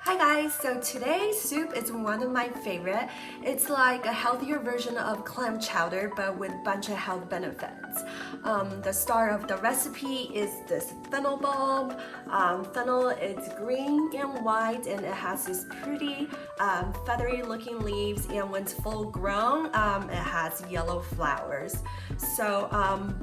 Hi guys, so today's soup is one of my favorite. It's like a healthier version of clam chowder but with a bunch of health benefits. The star of the recipe is this fennel bulb. Fennel is green and white and it has this pretty feathery looking leaves, and when it's full grown it has yellow flowers. So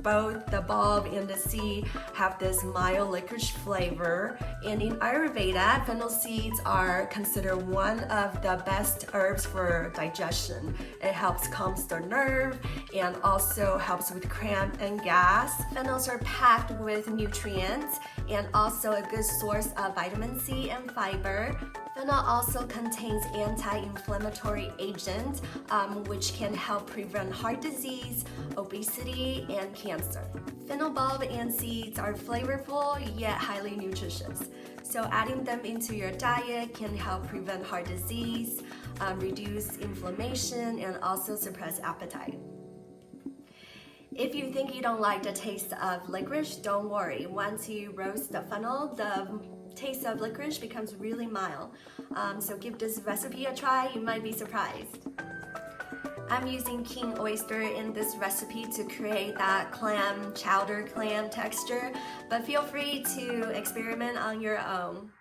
both the bulb and the seed have this mild licorice flavor, and in Ayurveda, fennel seeds are considered one of the best herbs for digestion. It helps calm the nerve and also helps with cramp and gas. Fennels are packed with nutrients and also a good source of vitamin C and fiber. Fennel also contains anti-inflammatory agents, which can help prevent heart disease, obesity, and cancer. Fennel bulb and seeds are flavorful yet highly nutritious. So adding them into your diet can help prevent heart disease, reduce inflammation, and also suppress appetite. If you think you don't like the taste of licorice, don't worry. Once you roast the fennel, the taste of licorice becomes really mild. So give this recipe a try, you might be surprised. I'm using king oyster in this recipe to create that clam chowder clam texture, but feel free to experiment on your own.